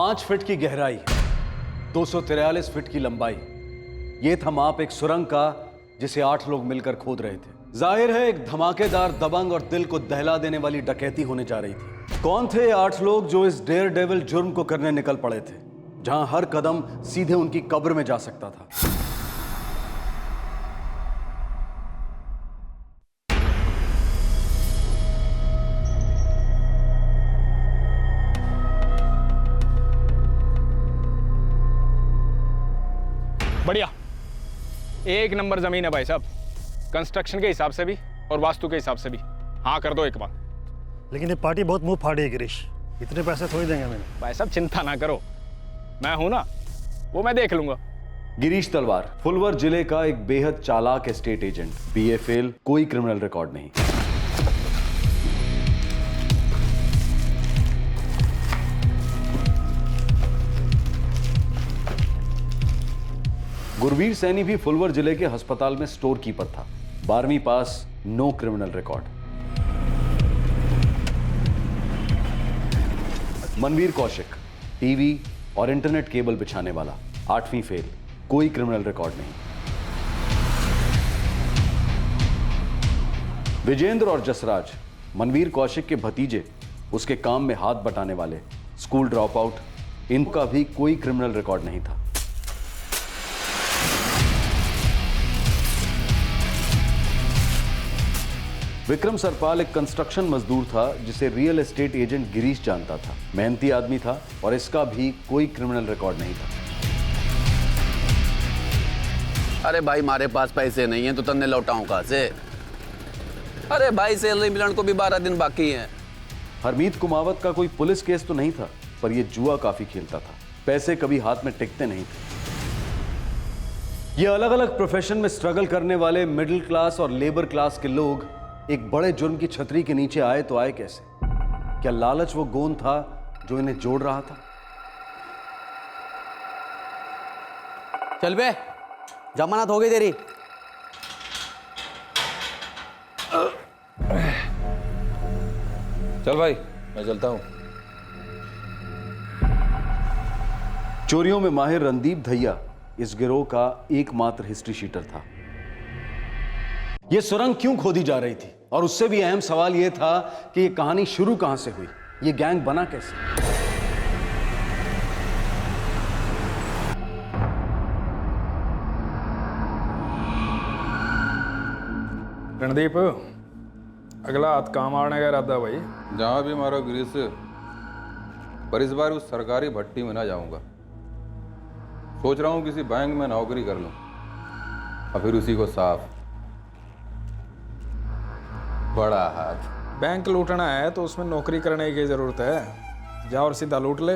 5 feet की गहराई, 243 feet की लंबाई। यह था माप एक सुरंग का जिसे 8 लोग मिलकर खोद रहे थे। जाहिर है एक धमाकेदार, दबंग और दिल को दहला देने वाली डकैती होने जा रही थी। कौन थे ये 8 लोग जो इस डेयर डेविल जुर्म को करने निकल पड़े थे, जहां हर कदम सीधे उनकी कब्र में जा सकता था? बढ़िया, एक नंबर जमीन है भाई साहब, कंस्ट्रक्शन के हिसाब से भी और वास्तु के हिसाब से भी। हाँ कर दो एक बार। लेकिन ये पार्टी बहुत मुंह फाड़ी है गिरीश, इतने पैसे थोड़ी देंगे मैंने। भाई साहब चिंता ना करो, मैं हूं ना, वो मैं देख लूंगा। गिरीश तलवार, फुलवर जिले का एक बेहद चालाक एस्टेट एजेंट, बीए फेल, कोई क्रिमिनल रिकॉर्ड नहीं। गुरवीर सैनी भी फुलवर जिले के अस्पताल में स्टोर कीपर था, 12वीं pass, no criminal record. Manveer Kaushik, TV और इंटरनेट केबल बिछाने वाला, 8वीं फेल, कोई क्रिमिनल रिकॉर्ड नहीं। विजेंद्र और जसराज, मनवीर कौशिक के भतीजे, उसके काम में हाथ बटाने वाले, स्कूल ड्रॉप आउट, इनका भी कोई क्रिमिनल रिकॉर्ड नहीं था। विक्रम सरपाल एक कंस्ट्रक्शन मजदूर था जिसे रियल एस्टेट एजेंट गिरीश जानता था। मेहनती आदमी था और इसका भी कोई क्रिमिनल रिकॉर्ड नहीं था। अरे भाई हमारे पास पैसे नहीं हैं तो तन्ने लौटाऊं कहां से? अरे भाई सैलरी मिलने को भी 12 दिन बाकी हैं। हरमीत कुमावत का कोई पुलिस केस तो नहीं था, पर यह जुआ काफी खेलता था। पैसे कभी हाथ में टिकते नहीं थे। ये अलग अलग प्रोफेशन में स्ट्रगल करने वाले मिडिल क्लास और लेबर क्लास के लोग एक बड़े जुर्म की छतरी के नीचे आए तो आए कैसे? क्या लालच वो गोंद था जो इन्हें जोड़ रहा था? चल बे, जमानत हो गई तेरी। चल भाई मैं चलता हूं। चोरियों में माहिर रणदीप धैया इस गिरोह का एकमात्र हिस्ट्री शीटर था। यह सुरंग क्यों खोदी जा रही थी, और उससे भी अहम सवाल यह था कि यह कहानी शुरू कहां से हुई, यह गैंग बना कैसे? रणदीप, अगला हाथ काम आने का इरादा भाई? जहां भी मारो गिरीश, पर इस बार उस सरकारी भट्टी में ना जाऊंगा। सोच रहा हूं किसी बैंक में नौकरी कर लूं और फिर उसी को साफ। बड़ा हाथ। बैंक लूटना है तो उसमें नौकरी करने की जरूरत है, जा और सीधा लूट ले।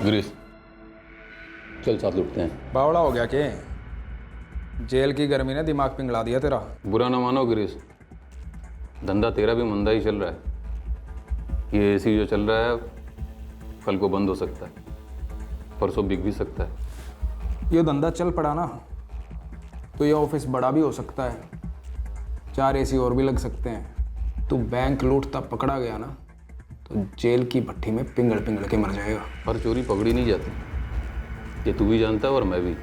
गिरीश चल साथ लूटते हैं। बावड़ा हो गया के? जेल की गर्मी ने दिमाग पिघला दिया तेरा। बुरा ना मानो गिरीश, धंधा तेरा भी मंदा ही चल रहा है। ये एसी जो चल रहा है कल को बंद हो सकता है, परसों बिक भी सकता है। ये धंधा चल पड़ा ना तो ये ऑफिस बड़ा भी हो सकता है, 4 एसी और भी लग सकते हैं। तू बैंक लूटता पकड़ा गया ना तो जेल की भट्टी में पिंगल पिंगल के मर जाएगा। हर चोरी पकड़ी नहीं जाती, ये तू भी जानता है और मैं भी।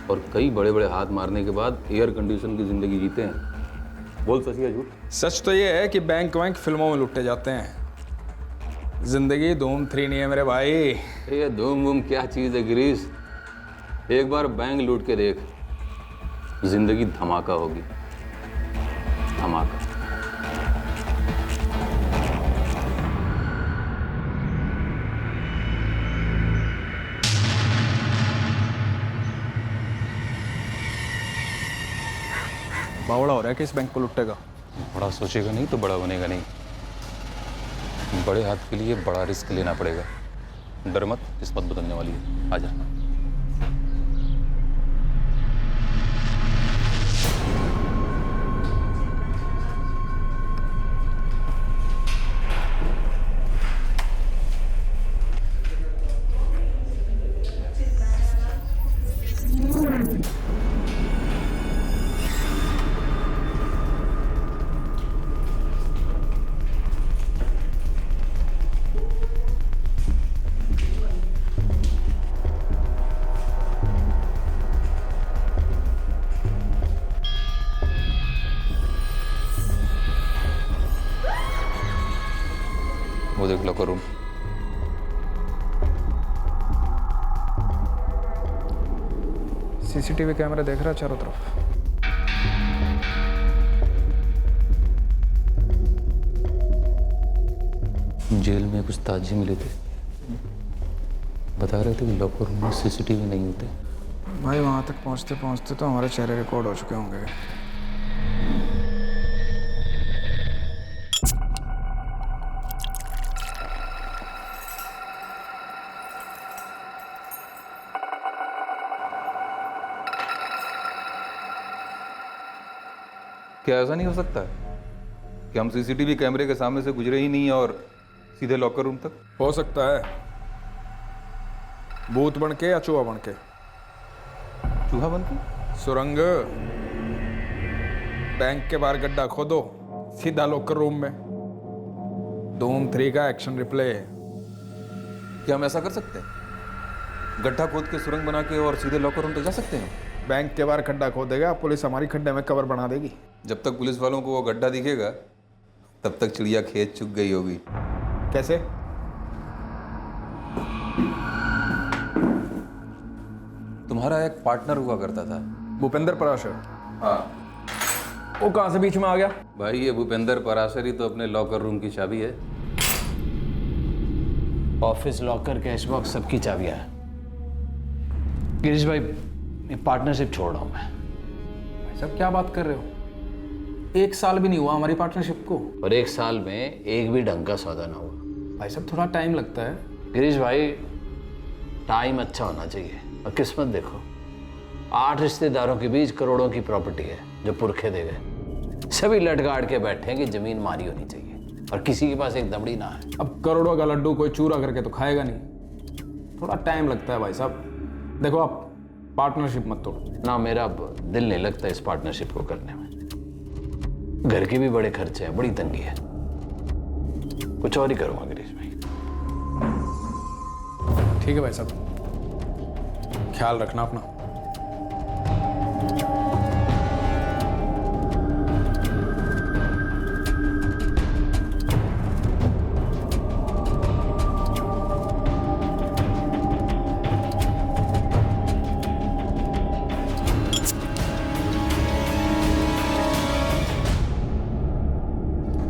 और कई बड़े बड़े हाथ मारने के बाद एयर कंडीशन की जिंदगी जीते हैं। बोल सच या झूठ? सच तो ये है कि बैंक वैंक फिल्मों में लुटे जाते हैं, जिंदगी धूम 3 नहीं है मेरे भाई। ये धूम वूम क्या चीज़ है गिरीश, एक बार बैंक लूट के देख, जिंदगी धमाका होगी, धमाका। बावड़ा हो रहा है कि इस बैंक को लुटेगा। बड़ा सोचेगा नहीं तो बड़ा बनेगा नहीं। बड़े हाथ के लिए बड़ा रिस्क लेना पड़ेगा। डर मत, किस्मत बदलने वाली है। आजा। वो देख लॉकर रूम। सीसीटीवी कैमरा देख रहा है चारों तरफ। जेल में कुछ ताजे मिले थे, बता रहे थे कि लॉकर रूम में सीसीटीवी नहीं होते। भाई वहाँ तक पहुँचते पहुँचते तो हमारे चेहरे रिकॉर्ड हो चुके होंगे। क्या ऐसा नहीं हो सकता कि हम सीसीटीवी कैमरे के सामने से गुजरे ही नहीं और सीधे लॉकर रूम तक? हो सकता है, भूत बन के या चूहा बन के। चूहा बन के? सुरंग, बैंक के बाहर गड्ढा खोदो, सीधा लॉकर रूम में। धूम 3 का एक्शन रिप्ले। क्या हम ऐसा कर सकते हैं? गड्ढा खोद के सुरंग बना के और सीधे लॉकर रूम तक जा सकते हैं? बैंक के बाहर खड्डा खोदेगा, पुलिस हमारी खड्डे में कवर बना देगी। जब तक पुलिस वालों को वो गड्ढा दिखेगा तब तक चिड़िया खेत चुग गई होगी। कैसे? तुम्हारा एक पार्टनर हुआ करता था, भूपेंद्र पराशर। हाँ वो कहाँ से बीच में आ गया? भाई, ये भूपेंद्र पराशर ही तो अपने लॉकर रूम की चाबी है। ऑफिस, लॉकर, कैश बॉक्स, सबकी चाबियां हैं। गिरीश भाई, पार्टनरशिप छोड़ रहा हूं मैं। भाई साहब क्या बात कर रहे हो? 1 साल भी नहीं हुआ हमारी पार्टनरशिप को। और 1 साल में एक भी ढंग का सौदा ना हुआ। भाई साहब थोड़ा टाइम लगता है। गिरीश भाई, टाइम अच्छा होना चाहिए और किस्मत देखो। 8 रिश्तेदारों के बीच करोड़ों की प्रॉपर्टी है जो पुरखे दे गए। सभी लट गाड़ के बैठे हैं कि जमीन मारी होनी चाहिए और किसी के पास एक दमड़ी ना है। अब करोड़ों का लड्डू कोई चूरा करके तो खाएगा नहीं, थोड़ा टाइम लगता है भाई साहब। देखो आप पार्टनरशिप मत तोड़ो ना। मेरा अब दिल नहीं लगता इस पार्टनरशिप को करने में। घर के भी बड़े खर्चे हैं, बड़ी तंगी है। कुछ और ही करूंगा गिरीश भाई। ठीक है भाई साहब, ख्याल रखना अपना।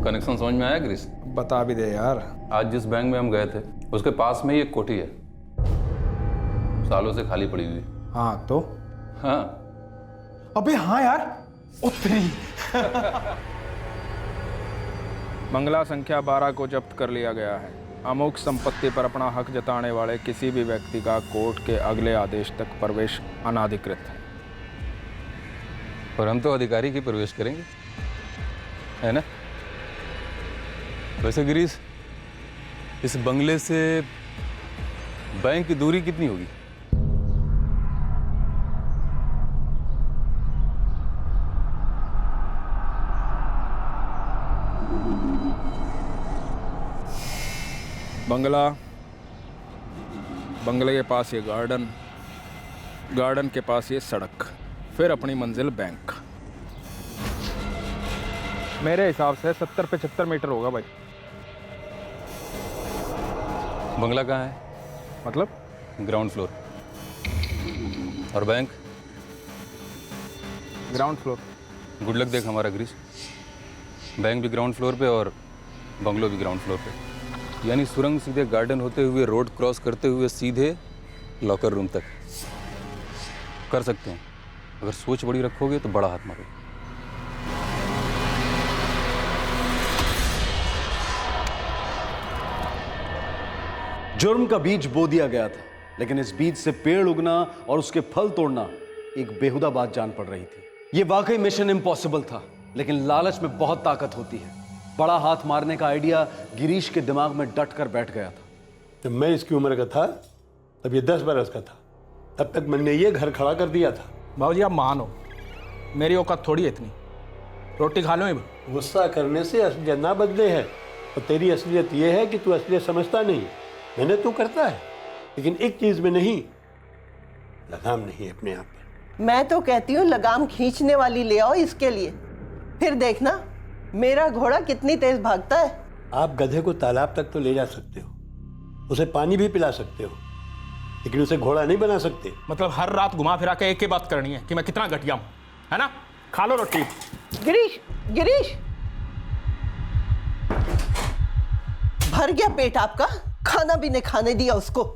कनेक्शन समझ में आया गिरीश? बता भी दे यार। आज जिस बैंक में हम गए थे उसके पास में ही एक कोठी है, सालों से खाली पड़ी हुई। हाँ तो? हाँ। अबे हाँ यार, उतरी। बंगला संख्या 12 को जब्त कर लिया गया है। अमुक संपत्ति पर अपना हक जताने वाले किसी भी व्यक्ति का कोर्ट के अगले आदेश तक प्रवेश अनाधिकृत है। और हम तो अधिकारी की प्रवेश करेंगे, है ना? वैसे गिरीश, इस बंगले से बैंक की दूरी कितनी होगी? बंगला, बंगले के पास ये गार्डन, गार्डन के पास ये सड़क, फिर अपनी मंजिल बैंक। मेरे हिसाब से 70-75 मीटर होगा भाई। बंगला कहाँ है? मतलब? Ground floor. और bank? Ground floor. Good luck देख हमारा गिरीश, बैंक भी ग्राउंड फ्लोर पे और बंगलो भी ग्राउंड फ्लोर पे। यानी सुरंग सीधे गार्डन होते हुए, रोड क्रॉस करते हुए सीधे लॉकर रूम तक कर सकते हैं। अगर सोच बड़ी रखोगे तो बड़ा हाथ मारोगे। जुर्म का बीज बो दिया गया था, लेकिन इस बीज से पेड़ उगना और उसके फल तोड़ना एक बेहुदा बात जान पड़ रही थी। यह वाकई मिशन इम्पॉसिबल था, लेकिन लालच में बहुत ताकत होती है। बड़ा हाथ मारने का आइडिया गिरीश के दिमाग में डट कर बैठ गया था। जब मैं इसकी उम्र का था तब ये 10 बरस का था, तब तक मैंने ये घर खड़ा कर दिया था। बाबूजी आप मानो, मेरी औकात थोड़ी है इतनी, रोटी खा लो ही। गुस्सा करने से असलियत ना बदले है, और तेरी असलियत ये है कि तू असलियत समझता नहीं। मैंने तू करता है, लेकिन एक चीज में नहीं, लगाम नहीं अपने आप पर। मैं तो कहती हूँ लगाम खींचने वाली ले आओ इसके लिए, फिर देखना मेरा घोड़ा कितनी तेज भागता है। आप गधे को तालाब तक तो ले जा सकते हो, उसे पानी भी पिला सकते हो, लेकिन उसे घोड़ा नहीं बना सकते। मतलब हर रात घुमा फिरा के एक ही बात करनी है कि मैं कितना घटिया हूं, है ना? खा लो रोटी। गिरीश, गिरीश, भर गया पेट आपका? खाना भी नहीं खाने दिया उसको।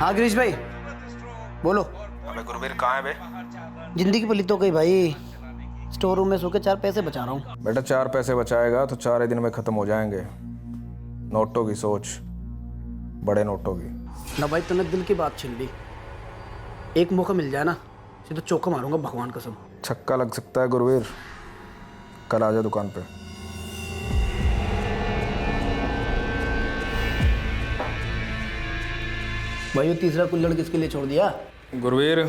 हाँ गिरीश भाई बोलो। अबे गुरवीर कहाँ है बे? जिंदगी पली तो गई भाई, स्टोर रूम में सो के 4 पैसे बचा रहा हूँ। बेटा 4 पैसे बचाएगा तो 4 ही दिन में खत्म हो जाएंगे। नोटों की सोच, बड़े नोटों की। ना भाई तूने दिल की बात छीन ली। एक मौका मिल जाए ना, सीधा चौका मारूंगा भगवान कसम। छक्का लग सकता है गुरवीर, कल आ जा दुकान पे। भाई वो तीसरा कुल्हड़ किसके लिए छोड़ दिया? गुरवीर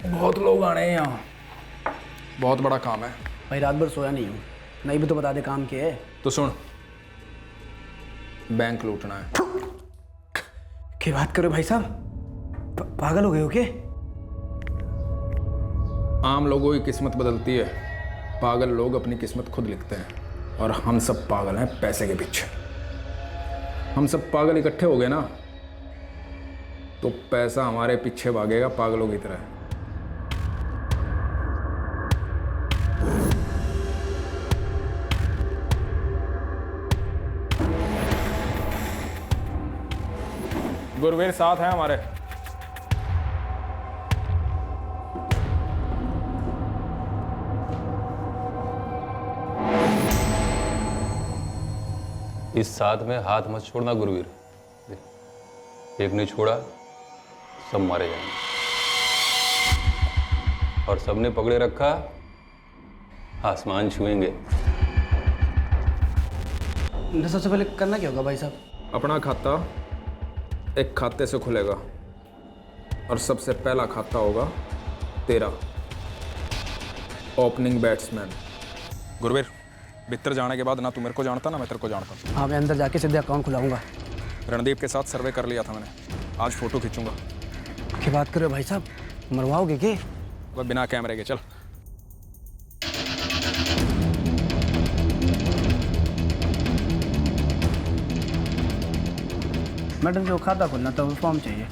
बहुत लोग आने हैं यहाँ, बहुत बड़ा काम है। भाई रात भर सोया नहीं हूँ, नहीं भी तो बता दे काम क्या है। तो सुन, बैंक लूटना है। क्या बात करो भाई साहब, पागल हो गए हो क्या? आम लोगों की किस्मत बदलती है, पागल लोग अपनी किस्मत खुद लिखते हैं। और हम सब पागल हैं पैसे के पीछे। हम सब पागल इकट्ठे हो गए ना तो पैसा हमारे पीछे भागेगा पागलों की तरह। गुरवीर साथ है हमारे। इस साथ में हाथ मत छोड़ना गुरवीर, एक नहीं छोड़ा सब मारे जाएंगे। और सबने पकड़े रखा आसमान छुएंगे। सबसे पहले करना क्या होगा भाई साहब? अपना खाता एक खाते से खुलेगा और सबसे पहला खाता होगा तेरा, ओपनिंग बैट्समैन। गुरवीर भीतर जाने के बाद ना तू मेरे को जानता ना मैं तेरे को जानता। हाँ मैं अंदर जाके सीधे अकाउंट खुलाऊंगा। रणदीप के साथ सर्वे कर लिया था मैंने, आज फोटो खींचूंगा। क्या बात करो भाई साहब, मरवाओगे क्या? वह बिना कैमरे के चल। मैडम जो खाता खोलना था वो फॉर्म चाहिए।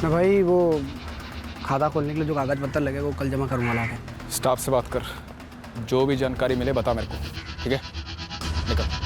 ना भाई वो खाता खोलने के लिए जो कागज पत्तर लगे वो कल जमा करूंगा लाके। स्टाफ से बात कर, जो भी जानकारी मिले बता मेरे को, ठीक है? निकल।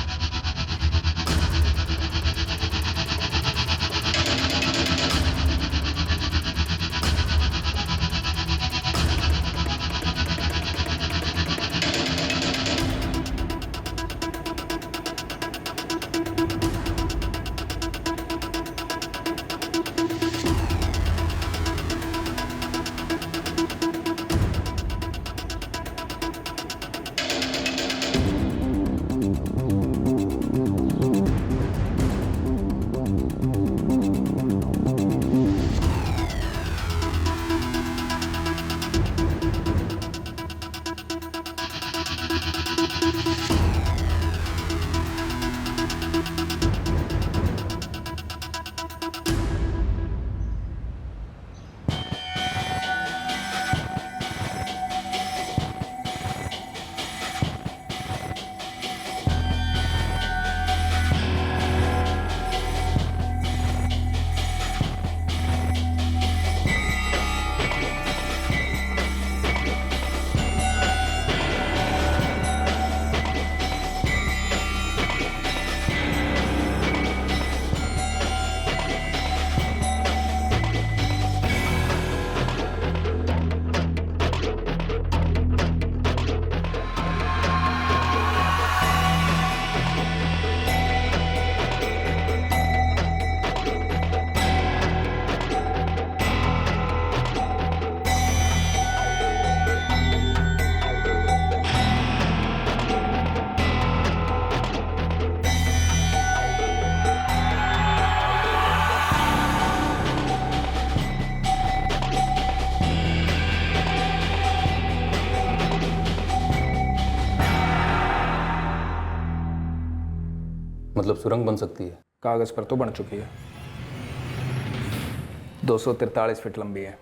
मतलब सुरंग बन सकती है? कागज़ पर तो बन चुकी है। 243 फीट लंबी है।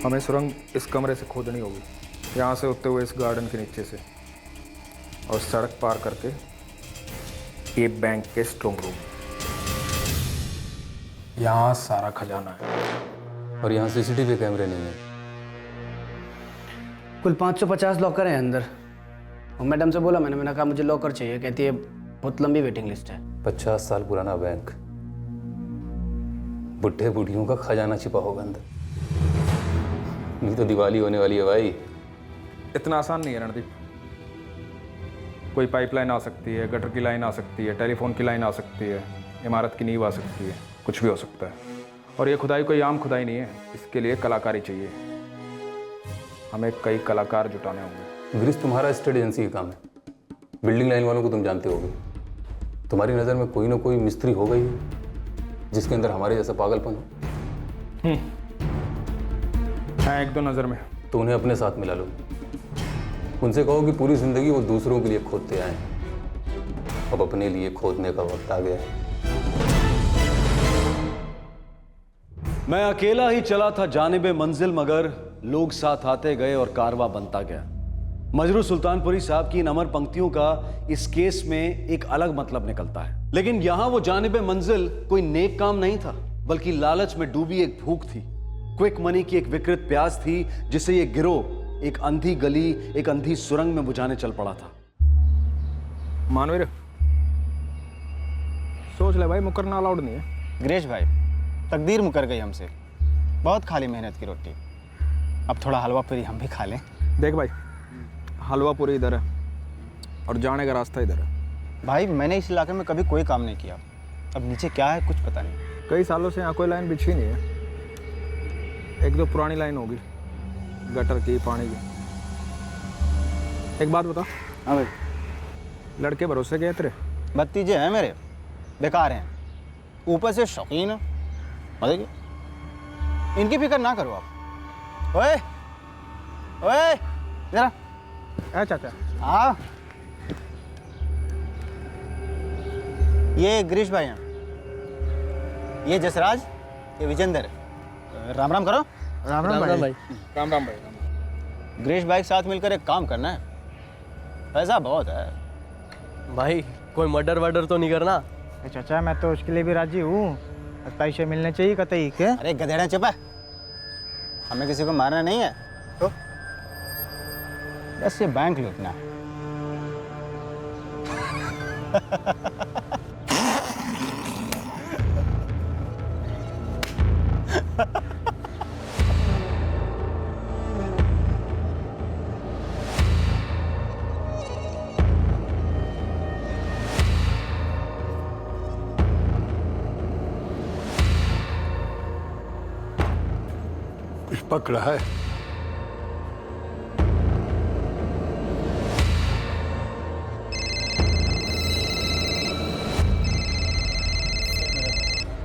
हमें सुरंग इस कमरे से खोदनी होगी, यहाँ से होते हुए इस गार्डन के नीचे से, और सड़क पार करके ये बैंक के स्ट्रॉन्ग रूम। यहाँ सारा खजाना है। और यहाँ सीसीटीवी कैमरे नहीं है। कुल 550 लॉकर हैं अंदर। और मैडम से बोला मैंने कहा मुझे लॉकर चाहिए, कहती है बहुत लंबी वेटिंग लिस्ट है। 50 साल पुराना बैंक, बुढ़े बूढ़ियों का खजाना छिपा होगा अंदर। नहीं तो दिवाली होने वाली है भाई। इतना आसान नहीं है रणदीप। कोई पाइपलाइन आ सकती है, गटर की लाइन आ सकती है, टेलीफोन की लाइन आ सकती है, इमारत की नींव आ सकती है, कुछ भी हो सकता है। और ये खुदाई कोई आम खुदाई नहीं है, इसके लिए कलाकारी चाहिए। हमें कई कलाकार जुटाने होंगे। गिरीश, तुम्हारा स्टेट एजेंसी का काम है, बिल्डिंग लाइन वालों को तुम जानते होगे। तुम्हारी नज़र में कोई ना कोई मिस्त्री होगा ही जिसके अंदर हमारे जैसा पागलपन हो। हाँ, एक दो नज़र में। तो उन्हें अपने साथ मिला लो, उनसे कहो कि पूरी जिंदगी वो दूसरों के लिए खोदते आए, अब अपने लिए खोदने का वक्त आ गया है। मैं अकेला ही चला था जानिबे मंजिल, मगर लोग साथ आते गए और कारवा बनता गया। मजरू सुल्तानपुरी साहब की इन अमर पंक्तियों का इस केस में एक अलग मतलब निकलता है। लेकिन यहां वो जानिबे मंजिल कोई नेक काम नहीं था, बल्कि लालच में डूबी एक भूख थी, क्विक मनी की एक विकृत प्यास थी, जिसे ये गिरोह एक अंधी गली, एक अंधी सुरंग में बुझाने चल पड़ा था। मानवीर, सोच ले भाई, मुकरना अलाउड नहीं है। गिरीश भाई, तकदीर मुकर गई हमसे, बहुत खाली मेहनत की रोटी। अब थोड़ा हलवा पूरी हम भी खा लें। देख भाई, हलवा पूरी इधर है और जाने का रास्ता इधर है। भाई मैंने इस इलाके में कभी कोई काम नहीं किया, अब नीचे क्या है कुछ पता नहीं। कई सालों से यहाँ कोई लाइन बिछी नहीं है। एक दो पुरानी लाइन होगी, गटर की, पानी की। एक बात बता। हाँ भाई। लड़के भरोसे गए तेरे? भतीजे हैं मेरे, बेकार हैं, ऊपर से शौकीन है। बताइए, इनकी फिक्र ना करो आप। ओए ओए जरा। चाचा। हाँ, ये गिरीश भाई हैं, ये जसराज, ये विजेंद्र। राम राम करो। राम राम भाई। राम राम भाई। गिरीश भाई के साथ मिलकर एक काम करना है, पैसा बहुत है। भाई कोई मर्डर वर्डर तो नहीं करना? चाचा मैं तो उसके लिए भी राजी हूँ, पैसे मिलने चाहिए कतई के। अरे गधेड़ा चुप है, हमें किसी को मारना नहीं है, तो बस ये बैंक लूटना है। पकड़ा है।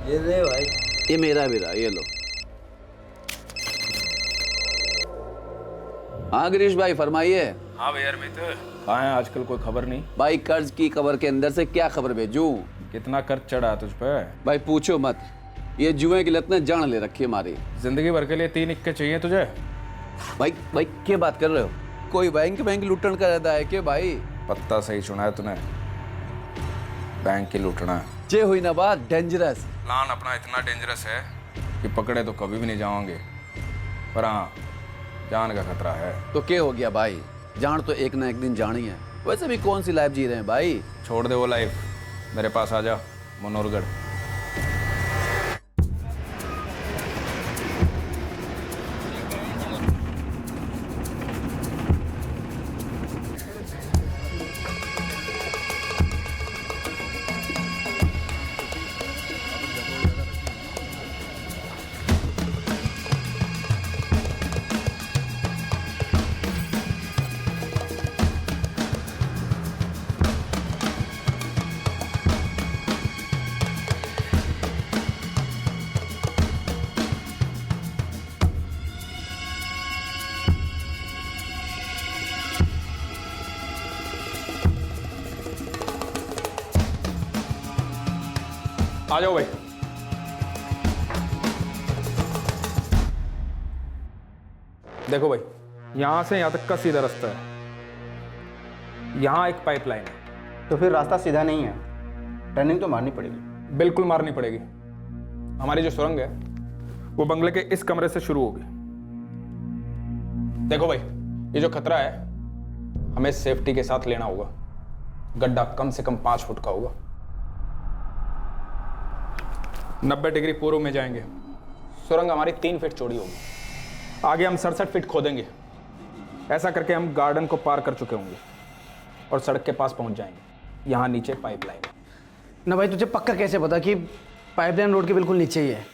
ये ले भाई। ये मेरा भी रहा, ये लो। हाँ गिरीश भाई फरमाइए। हाँ भैया अरमित, कहाँ है आजकल, कोई खबर नहीं? भाई कर्ज की कबर के अंदर से क्या खबर भेजूं? कितना कर्ज चढ़ा है तुझ पे? भाई पूछो मत, ये जुए की लत ने जान ले रखी है हमारी। जिंदगी भर के लिए 3 इक्के चाहिए तुझे? भाई भाई क्या बात कर रहे हो? कोई बैंक लूटन का इरादा है क्या भाई? पत्ता सही चुना है तूने, बैंक की लूटना है। जे हुई ना बात डेंजरस। प्लान अपना इतना डेंजरस है कि पकड़े तो कभी भी नहीं जाओगे, पर हाँ जान का खतरा है। तो क्या हो गया भाई, जान तो एक ना एक दिन जानी है। वैसे भी कौन सी लाइफ जी रहे हैं भाई? छोड़ दे वो लाइफ, मेरे पास आ जा मनोहरगढ़। आ जाओ भाई। देखो भाई, यहां से यहां तक का सीधा रास्ता है। यहां एक पाइपलाइन है। तो फिर रास्ता सीधा नहीं है, टर्निंग तो मारनी पड़ेगी। बिल्कुल मारनी पड़ेगी। हमारी जो सुरंग है वो बंगले के इस कमरे से शुरू होगी। देखो भाई, ये जो खतरा है हमें सेफ्टी के साथ लेना होगा। गड्ढा कम से कम 5 फुट का होगा। 90 डिग्री पूर्व में जाएंगे। सुरंग हमारी 3 फीट चौड़ी होगी। आगे हम 67 फीट खोदेंगे। ऐसा करके हम गार्डन को पार कर चुके होंगे और सड़क के पास पहुंच जाएंगे। यहाँ नीचे पाइपलाइन है। ना भाई, तुझे पक्का कैसे पता कि पाइपलाइन रोड के बिल्कुल नीचे ही है?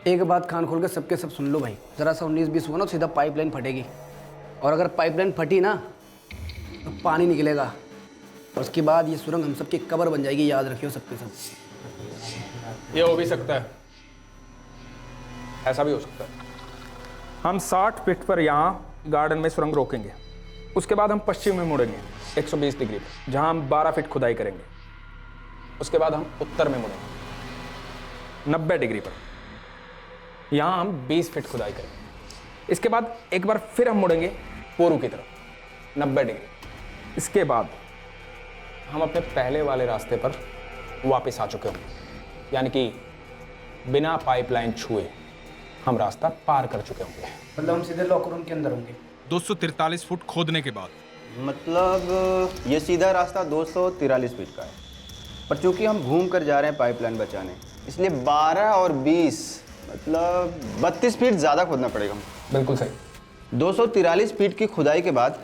एक बात कान खोल के सबके सब सुन लो भाई, ज़रा सा 19-20 हुआ ना सीधा पाइपलाइन फटेगी। और अगर पाइपलाइन फटी ना तो पानी निकलेगा और उसके बाद ये सुरंग हम सबकी कब्र बन जाएगी। याद रखियो सबके सब। ये हो भी सकता है, ऐसा भी हो सकता है। हम 60 फीट पर यहाँ गार्डन में सुरंग रोकेंगे। उसके बाद हम पश्चिम में मुड़ेंगे 120 डिग्री पर, जहाँ हम 12 फीट खुदाई करेंगे। उसके बाद हम उत्तर में मुड़ेंगे 90 डिग्री पर, यहाँ हम 20 फीट खुदाई करेंगे। इसके बाद एक बार फिर हम मुड़ेंगे पूर्व की तरफ 90 डिग्री। इसके बाद हम अपने पहले वाले रास्ते पर वापस आ चुके होंगे, यानी कि बिना पाइपलाइन छुए हम रास्ता पार कर चुके होंगे। मतलब हम सीधे लॉकर रूम के अंदर होंगे 243 फुट खोदने के बाद। मतलब ये सीधा रास्ता 243 फीट का है, पर चूंकि हम घूम कर जा रहे हैं पाइपलाइन बचाने, इसलिए 12 और 20 मतलब 32 फीट ज़्यादा खोदना पड़ेगा। बिल्कुल सही। 243 फीट की खुदाई के बाद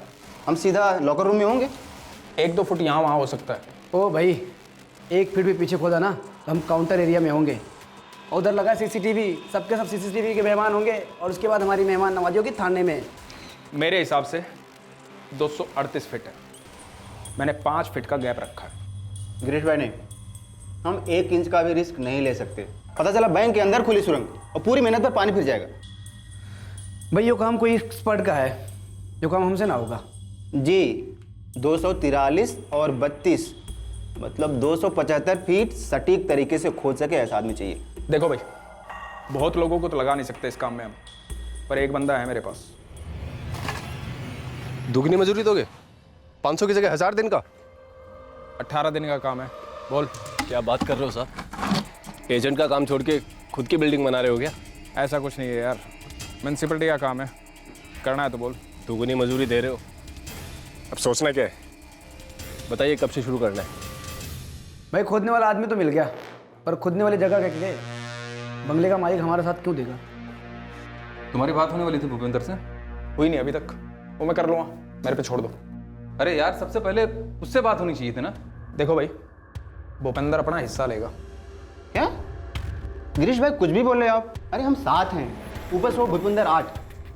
हम सीधा लॉकर रूम में होंगे। 1-2 फुट यहाँ वहाँ हो सकता है। ओ भाई, 1 फीट भी पीछे खोदा ना तो हम काउंटर एरिया में होंगे। उधर लगा CCTV, सबके सब CCTV के मेहमान होंगे और उसके बाद हमारी मेहमान नवाजी होगी थाने में। मेरे हिसाब से 238 फीट है। मैंने 5 फीट का गैप रखा है। गिरीश भाई नहीं, हम 1 इंच का भी रिस्क नहीं ले सकते। पता चला बैंक के अंदर खुली सुरंग और पूरी मेहनत पर पानी फिर जाएगा। भाई ये काम कोई एक्सपर्ट का है, जो काम हमसे ना होगा। जी, 243 और 32 मतलब 275 फीट सटीक तरीके से खोद सके ऐसा आदमी चाहिए। देखो भाई, बहुत लोगों को तो लगा नहीं सकते इस काम में हम, पर एक बंदा है मेरे पास। दुगनी मजदूरी दोगे? 500 की जगह 1000 दिन का? 18 दिन का काम है। बोल। क्या बात कर रहे हो साहब? एजेंट का काम छोड़ के खुद की बिल्डिंग बना रहे हो क्या? ऐसा कुछ नहीं है यार, म्यूनसिपलिटी का काम है, करना है तो बोल। दुगनी मजदूरी दे रहे हो, अब सोचना क्या है? बताइए कब से शुरू करना है? भाई खोदने वाला आदमी तो मिल गया, पर खोदने वाली जगह क्या? बंगले का मालिक हमारे साथ क्यों देगा? तुम्हारी बात होने वाली थी भूपेंद्र से? हुई नहीं अभी तक, वो मैं कर लूँगा, मेरे पे छोड़ दो। अरे यार, सबसे पहले उससे बात होनी चाहिए थी ना। देखो भाई, भूपेंद्र अपना हिस्सा लेगा। क्या गिरीश भाई कुछ भी बोल रहे हो आप? अरे हम 7 हैं, ऊपर से वो भूपेंद्र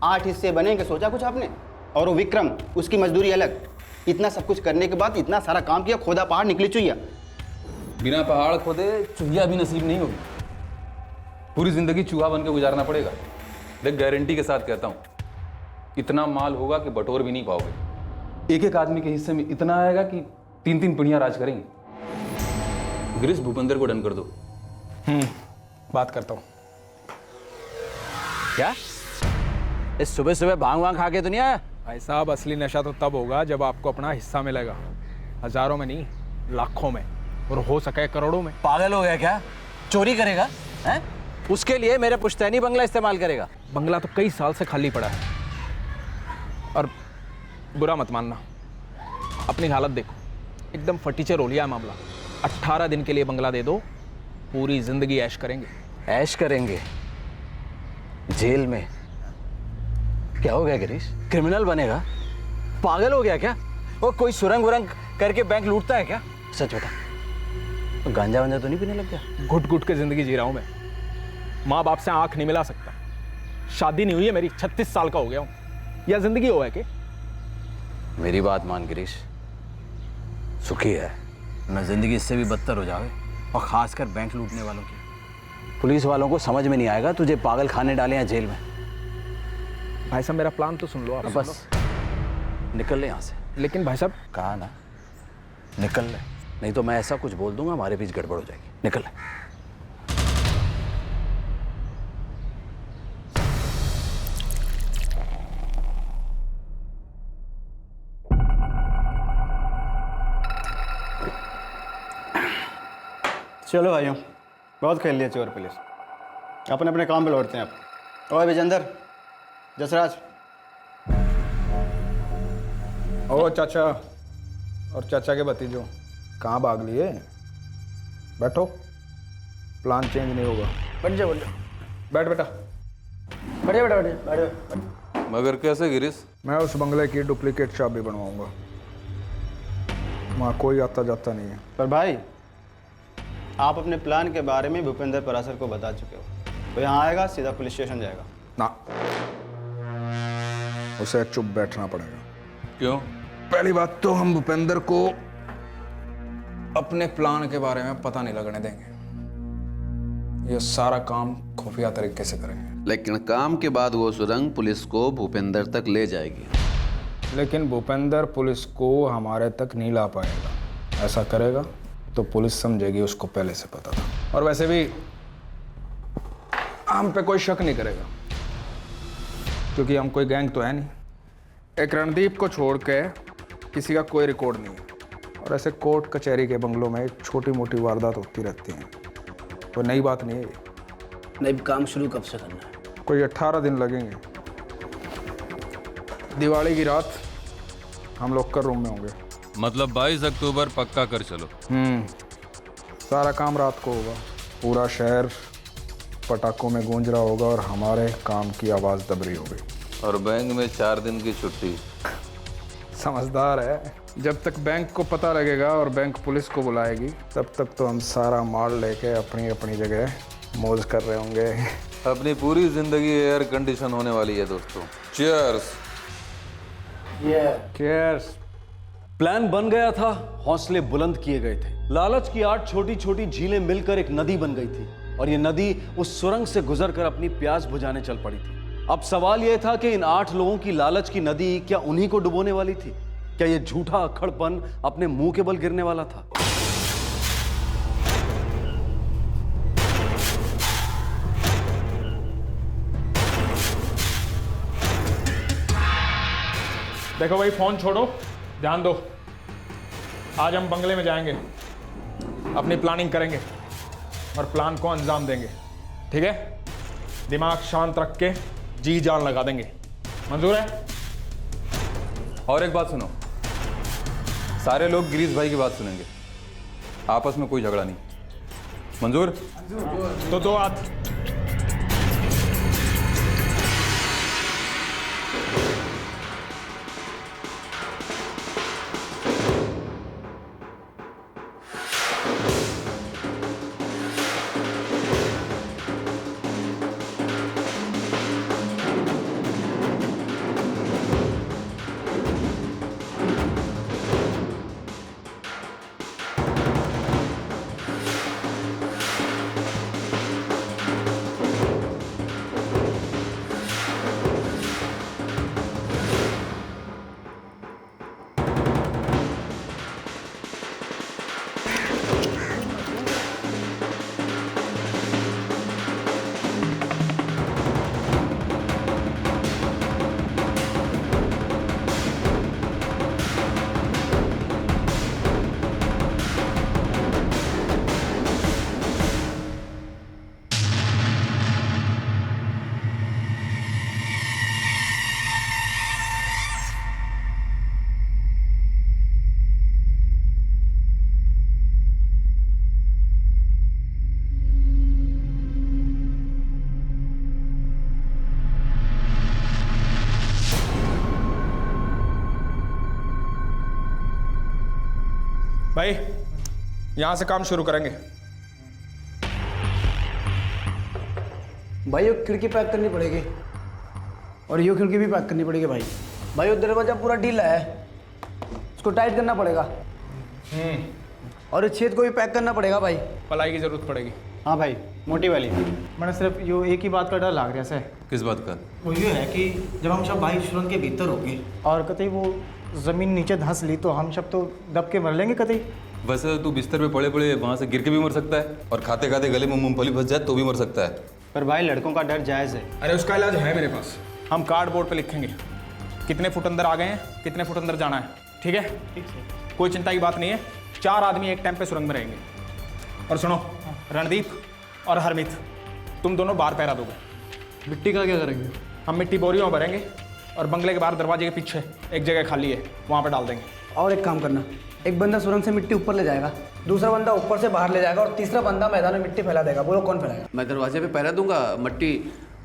8 हिस्से बनेंगे, सोचा कुछ आपने? और वो विक्रम, उसकी मजदूरी अलग। इतना सब कुछ करने के बाद इतना सारा काम किया, खोदा पहाड़ निकली चुहिया। बिना पहाड़ खोदे चूहिया भी नसीब नहीं होगी। पूरी जिंदगी चूहा बन के गुजारना पड़ेगा। देख, गारंटी के साथ कहता हूँ, इतना माल होगा कि बटोर भी नहीं पाओगे। एक एक आदमी के हिस्से में इतना आएगा कि 3-3 पीढ़ियां राज करेंगे। गिरीश, भूपेंद्र को डन कर दो। बात करता हूँ। क्या इस सुबह सुबह भांग वांग खा के तो नहीं आया? भाई साहब, असली नशा तो तब होगा जब आपको अपना हिस्सा मिलेगा। हजारों में नहीं, लाखों में, और हो सके करोड़ों में। पागल हो गया क्या? चोरी करेगा हैं? उसके लिए मेरे पुश्तैनी बंगला इस्तेमाल करेगा? बंगला तो कई साल से खाली पड़ा है। और बुरा मत मानना, अपनी हालत देखो, एकदम फटीचर हो लिया है मामला। 18 दिन के लिए बंगला दे दो, पूरी जिंदगी ऐश करेंगे। ऐश करेंगे जेल में? क्या हो गया गिरीश? क्रिमिनल बनेगा? पागल हो गया क्या? वो कोई सुरंग वरंग करके बैंक लूटता है क्या? सच बता, तो गांजा वांजा तो नहीं पीने लग गया? घुट घुट के जिंदगी जी रहा हूं मैं। माँ बाप से आंख नहीं मिला सकता, शादी नहीं हुई है मेरी, 36 साल का हो गया हूं। या जिंदगी हो है कि? मेरी बात मान गिरीश, सुखी है न जिंदगी इससे भी बदतर हो जाए, और खासकर बैंक लूटने वालों की। पुलिस वालों को समझ में नहीं आएगा तुझे पागल खाने डाले हैं जेल में। भाई साहब, मेरा प्लान तो सुन लो आप। बस निकल ले यहाँ से। लेकिन भाई साहब, कहा ना निकल ले, नहीं तो मैं ऐसा कुछ बोल दूंगा हमारे बीच गड़बड़ हो जाएगी। निकल ले। चलो भाइयों, बहुत खेल लिया चोर पुलिस, अपने अपने काम पे लौटते हैं अब। ओए विजेंदर, जसराज, ओ चाचा और चाचा के भतीजों, कहाँ भाग लिए? बैठो, प्लान चेंज नहीं होगा। बैठ जाओ, बैठ जाओ, बैठ बेटा। बैठ जाओ, बैठ जाओ, बैठ जाओ। मगर कैसे गिरीश? मैं उस बंगले की डुप्लीकेट चाबी बनवाऊंगा, वहाँ कोई आता जाता नहीं है। पर भाई आप अपने प्लान के बारे में भूपेंद्र परासर को बता चुके हो, तो यहाँ आएगा सीधा पुलिस स्टेशन जाएगा ना, उसे चुप बैठना पड़ेगा। क्यों? पहली बात तो हम भूपेंद्र को अपने प्लान के बारे में पता नहीं लगने देंगे, ये सारा काम खुफिया तरीके से करेंगे। लेकिन काम के बाद वो सुरंग पुलिस को भूपेंद्र तक ले जाएगी। लेकिन भूपेंद्र पुलिस को हमारे तक नहीं ला पाएगा। ऐसा करेगा तो पुलिस समझेगी उसको पहले से पता था, और वैसे भी हम पे कोई शक नहीं करेगा, क्योंकि हम कोई गैंग तो है नहीं। एक रणदीप को छोड़ के किसी का कोई रिकॉर्ड नहीं है, और ऐसे कोर्ट कचहरी के बंगलों में छोटी मोटी वारदात होती रहती हैं, कोई नई बात नहीं है। नहीं, काम शुरू कब से करना है? कोई 18 दिन लगेंगे। दिवाली की रात हम लोग का रूम में होंगे। मतलब 22 अक्टूबर पक्का कर चलो। सारा काम रात को होगा, पूरा शहर पटाखों में गूंज रहा होगा और हमारे काम की आवाज़ दब रही होगी। और बैंक में 4 दिन की छुट्टी। समझदार है। जब तक बैंक को पता लगेगा और बैंक पुलिस को बुलाएगी, तब तक तो हम सारा माल लेके अपनी अपनी जगह मौज कर रहे होंगे। अपनी पूरी जिंदगी एयर कंडीशन होने वाली है दोस्तों। चीयर्स। चीयर्स। प्लान बन गया था, हौसले बुलंद किए गए थे। लालच की 8 छोटी छोटी झीलें मिलकर एक नदी बन गई थी, और ये नदी उस सुरंग से गुजरकर अपनी प्यास बुझाने चल पड़ी थी। अब सवाल यह था कि इन 8 लोगों की लालच की नदी क्या उन्हीं को डुबोने वाली थी? क्या ये झूठा अक्खड़पन अपने मुंह के बल गिरने वाला था? देखो भाई, फोन छोड़ो, ध्यान दो। आज हम बंगले में जाएंगे, अपनी प्लानिंग करेंगे और प्लान को अंजाम देंगे, ठीक है? दिमाग शांत रख के जी जान लगा देंगे। मंजूर है? और एक बात सुनो, सारे लोग गिरीश भाई की बात सुनेंगे, आपस में कोई झगड़ा नहीं। मंजूर? तो 2 हाथ। भाई, यहां से काम शुरू करेंगे। भाई, ये खिड़की पैक करनी पड़ेगी, और ये खिड़की भी पैक करनी पड़ेगी। भाई भाई, वो दरवाजा पूरा ढीला है, उसको टाइट करना पड़ेगा। और इस छेद को भी पैक करना पड़ेगा। भाई, पलाई की जरूरत पड़ेगी। हाँ भाई, मोटी वाली। मैंने सिर्फ यो एक ही बात का डर लाग रहा है। किस बात का? वो ये है कि जब हम सब भाई सुरंग के भीतर होंगे और कतई वो ज़मीन नीचे धंस ली तो हम सब तो दब के मर लेंगे कतई। वैसे तो तू बिस्तर पे पड़े पड़े वहां से गिर के भी मर सकता है, और खाते खाते गले में मूंगफली फंस जाए तो भी मर सकता है। पर भाई, लड़कों का डर जायज़ है। अरे उसका इलाज है मेरे पास। हम कार्डबोर्ड पे लिखेंगे कितने फुट अंदर आ गए हैं, कितने फुट अंदर जाना है, ठीक है? ठीक है। कोई चिंता की बात नहीं है। 4 आदमी एक टाइम पे सुरंग में रहेंगे। और सुनो, रणदीप और हरमीत, तुम दोनों बाहर पहरा दोगे। मिट्टी का क्या करेंगे? हम मिट्टी बोरियों में भरेंगे और बंगले के बाहर दरवाजे के पीछे एक जगह खाली है, वहाँ पर डाल देंगे। और एक काम करना, एक बंदा सुरंग से मिट्टी ऊपर ले जाएगा, दूसरा बंदा ऊपर से बाहर ले जाएगा और तीसरा बंदा मैदान में मिट्टी फैला देगा। बोलो कौन फैलाएगा? मैं दरवाजे पे पहरा दूंगा, मट्टी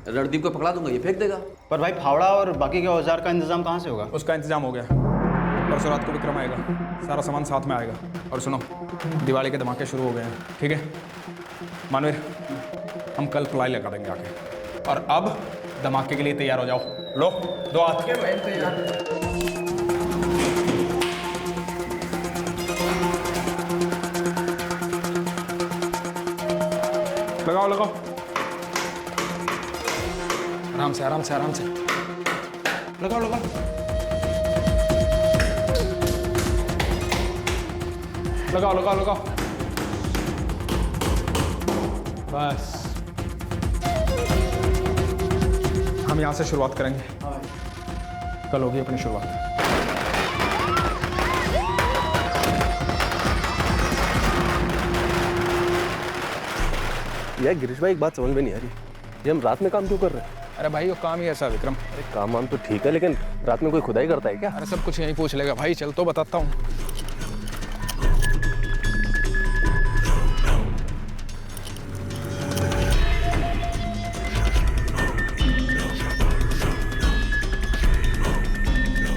रणदीप को पकड़ा दूंगा, ये फेंक देगा। पर भाई फावड़ा और बाकी के औजार का इंतजाम कहाँ से होगा? उसका इंतजाम हो गया, परसों रात को विक्रम आएगा, सारा सामान साथ में आएगा। और सुनो, दिवाली के धमाके शुरू हो गए हैं, ठीक है? मानवीर, हम कल प्लाई लगा देंगे आके। और अब धमाके के लिए तैयार हो जाओ। लो, दो हाथ के। मैं तैयार। लगाओ लगाओ, आराम से आराम से आराम से लगाओ लगाओ। लगाओ लगाओ लगाओ, बस हम यहाँ से शुरुआत करेंगे। कल होगी अपनी शुरुआत। यार गिरीश भाई, एक बात समझ में नहीं आ रही, ये हम रात में काम क्यों कर रहे हैं? अरे भाई वो काम ही ऐसा विक्रम। अरे काम वाम तो ठीक है, लेकिन रात में कोई खुदाई करता है क्या? अरे सब कुछ यहीं पूछ लेगा भाई, चल तो बताता हूँ।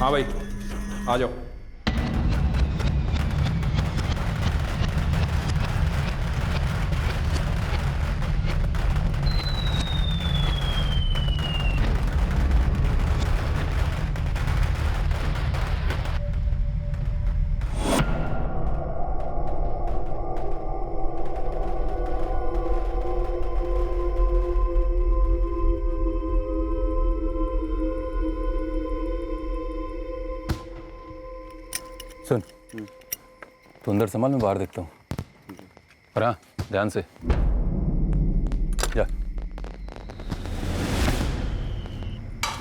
हाँ भाई, आ जाओ। सुन, तू अंदर संभाल, मैं बाहर देखता हूँ। और हाँ, ध्यान से जा।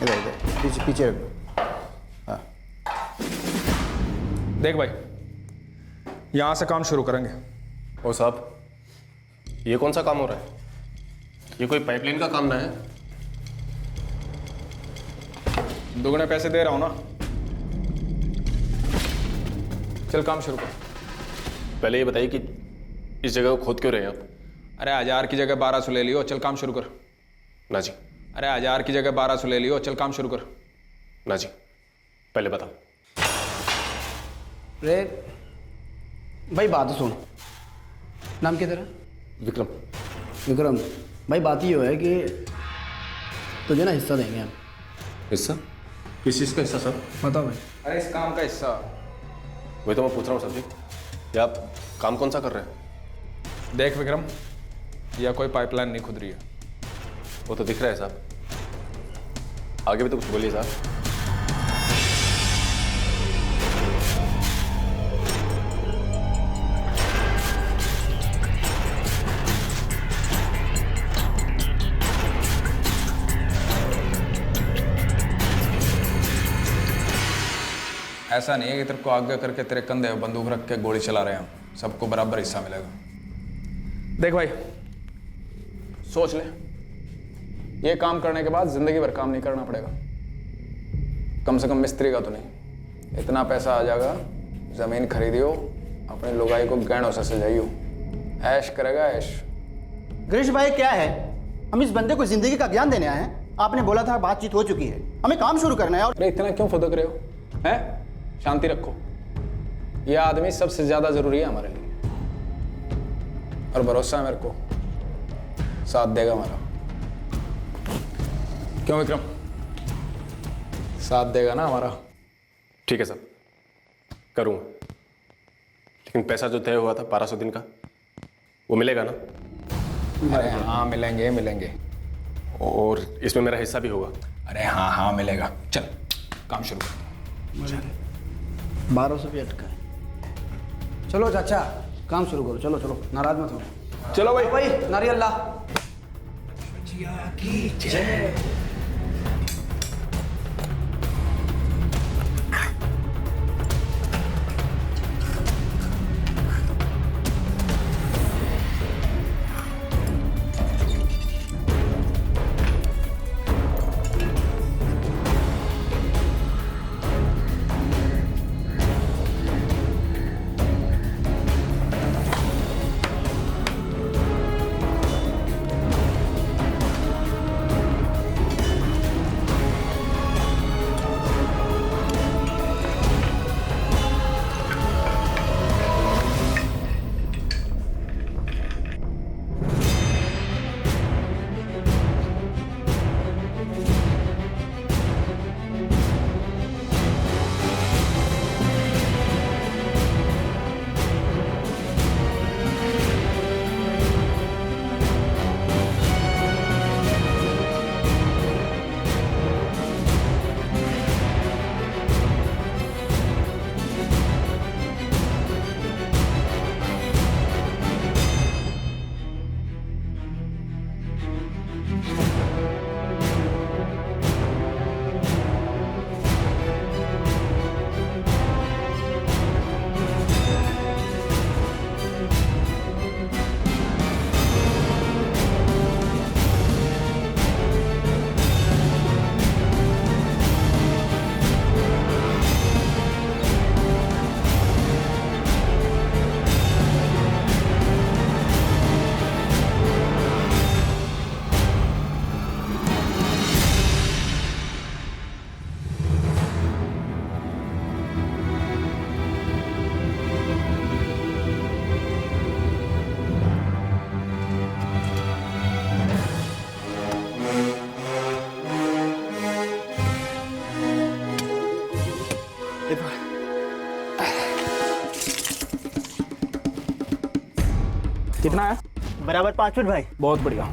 इधर इधर पीछे पीछे रखो। हाँ देख भाई, यहाँ से काम शुरू करेंगे। ओ साहब, ये कौन सा काम हो रहा है? ये कोई पाइपलाइन का काम ना है? दुगने पैसे दे रहा हूँ ना। चल काम शुरू कर। पहले ये बताइए कि इस जगह को खोद क्यों रहे हैं आप? अरे 1000 की जगह 1200 ले लियो, चल काम शुरू कर। ना जी। अरे 1000 की जगह 1200 ले लियो, चल काम शुरू कर। ना जी, पहले बताओ। रे भाई बात तो सुन, नाम क्या तेरा? विक्रम। विक्रम भाई, बात ये है कि तुझे ना हिस्सा देंगे हम। हिस्सा? किस चीज़ का हिस्सा सर? बताओ भाई। अरे इस काम का हिस्सा। वही तो मैं पूछ रहा हूँ सर जी, ये आप काम कौन सा कर रहे हैं? देख विक्रम, यह कोई पाइपलाइन नहीं खुद रही है। वो तो दिख रहा है साहब, आगे भी तो कुछ बोलिए साहब। ऐसा नहीं है कि तेरे को आगे करके तेरे कंधे पे बंदूक रख के गोली चला रहे हैं हम। सबको बराबर हिस्सा मिलेगा। देख भाई, सोच ले, ये काम करने के बाद जिंदगी भर काम नहीं करना पड़ेगा। कम से कम मिस्त्री का तो नहीं। इतना पैसा आ जाएगा, जमीन खरीदियो, अपने लुगाई को गहनों से सजाइयो, ऐश करेगा ऐश। गिरीश भाई क्या है, हम इस बंदे को जिंदगी का ज्ञान देने आए हैं। आपने बोला था बातचीत हो चुकी है, हमें काम शुरू करना है। और अरे इतना क्यों फुदक रहे हो? हैं? शांति रखो। यह आदमी सबसे ज्यादा जरूरी है हमारे लिए, और भरोसा है मेरे को, साथ देगा हमारा। क्यों विक्रम, साथ देगा ना हमारा? ठीक है सर, करूँगा, लेकिन पैसा जो तय हुआ था 1200 दिन का, वो मिलेगा ना? अरे हाँ मिलेंगे मिलेंगे। और इसमें मेरा हिस्सा भी होगा? अरे हाँ हाँ मिलेगा। चल काम शुरू कर। 1200 भी अटका है। चलो चाचा काम शुरू करो, चलो चलो, नाराज मत हो। चलो भाई। भाई नारियल ला। कितना है? बराबर 5 फुट भाई। बहुत बढ़िया।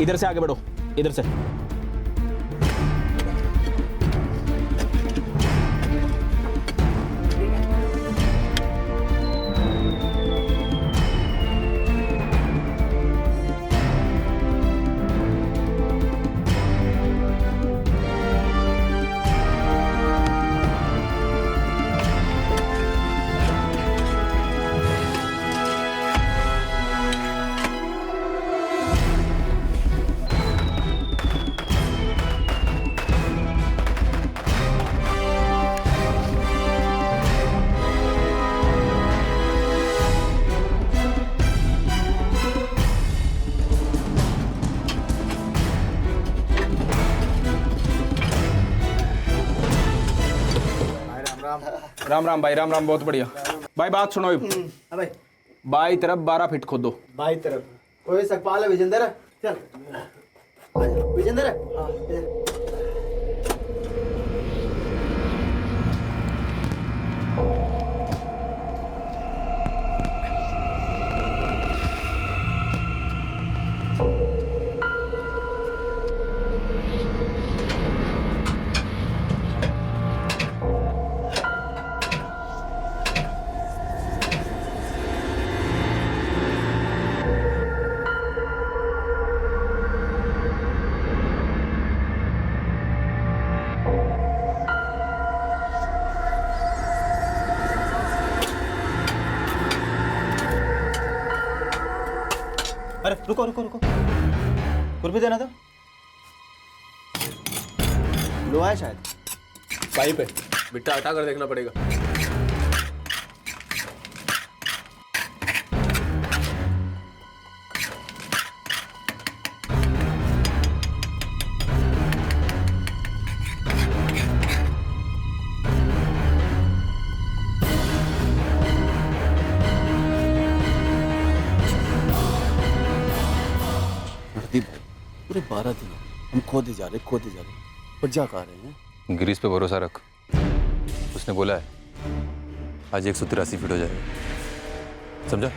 इधर से आगे बढ़ो, इधर से। राम राम भाई, राम राम। बहुत बढ़िया भाई। बात सुनो, भाई बाई तरफ 12 फीट खोदो। बाई तरफ। ओए सकपाल है विजेंद्र, चल विजेंद्र। हाँ अरे रुको रुको रुको, कुर्बी देना था। लोहा है शायद। पाइप है बिट्टा, हटा कर देखना पड़ेगा। पूरे 12 दिन हम खोदे जा रहे पर जा कहाँ रहे हैं? गिरीश पे भरोसा रख, उसने बोला है आज 183 फीट हो जाएगा, समझा?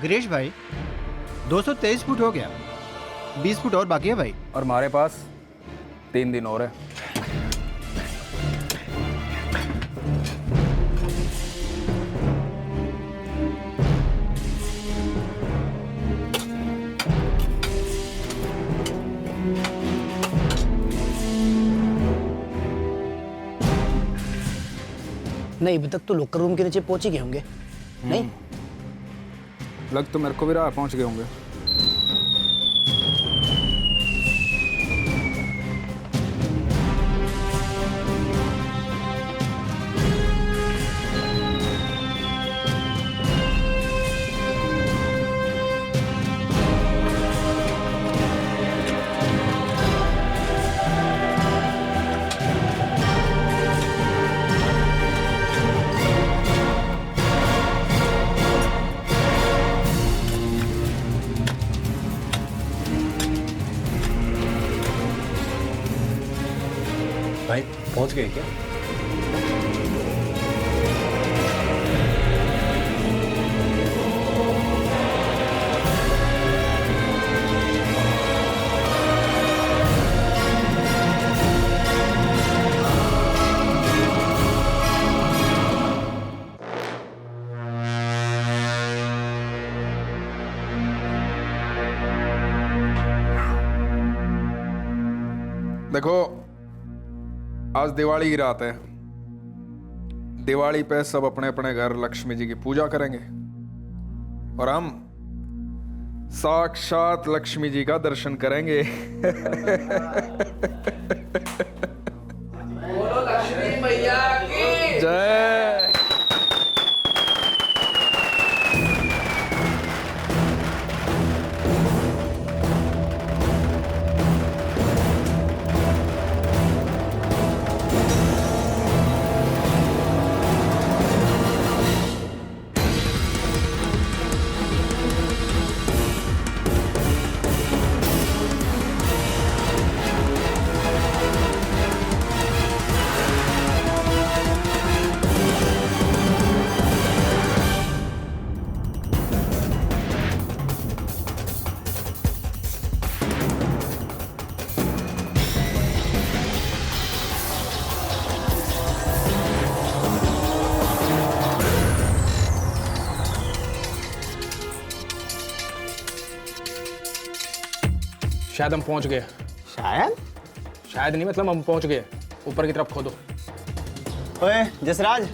गिरीश भाई 223 फुट हो गया, 20 फुट और बाकी है भाई। और हमारे पास 3 दिन और है। नहीं, अभी तक तो लोकर रूम के नीचे पहुंच ही गए होंगे। नहीं लग तो मेरे को भी रहा, पहुंच गए होंगे। भाई पहुंच गए क्या? देखो, आज दिवाली की रात है। दिवाली पे सब अपने अपने घर लक्ष्मी जी की पूजा करेंगे और हम साक्षात लक्ष्मी जी का दर्शन करेंगे। बोलो लक्ष्मी मैया की जय। शायद हम पहुंच गए। शायद नहीं, मतलब हम पहुंच गए। ऊपर की तरफ खोदो। ओए जसराज,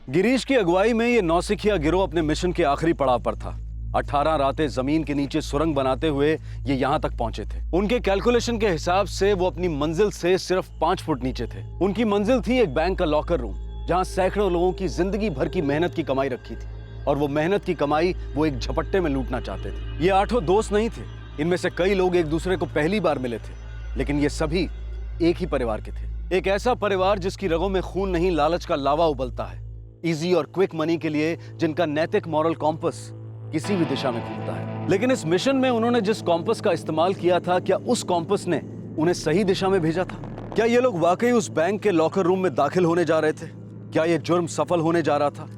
गिरीश की अगुवाई में ये नौसिखिया गिरोह अपने मिशन के आखिरी पड़ाव पर था। 18 रातें जमीन के नीचे सुरंग बनाते हुए ये यहां तक पहुंचे थे। उनके कैलकुलेशन के हिसाब से वो अपनी मंजिल से सिर्फ 5 फुट नीचे थे। उनकी मंजिल थी एक बैंक का लॉकर रूम, जहां सैकड़ों लोगों की जिंदगी भर की मेहनत की कमाई रखी थी, और वो मेहनत की कमाई वो एक झपट्टे में लूटना चाहते थे। ये 8 दोस्त नहीं थे। इनमें से कई लोग एक दूसरे को पहली बार मिले थे, लेकिन ये सभी एक ही परिवार के थे। एक ऐसा परिवार जिसकी रगों में खून नहीं, लालच का लावा उबलता है। इजी और क्विक मनी के लिए जिनका नैतिक मॉरल कॉम्पस किसी भी दिशा में घूमता है। लेकिन इस मिशन में उन्होंने जिस कॉम्पस का इस्तेमाल किया था, क्या उस कॉम्पस ने उन्हें सही दिशा में भेजा था? क्या ये लोग वाकई उस बैंक के लॉकर रूम में दाखिल होने जा रहे थे? क्या ये जुर्म सफल होने जा रहा था?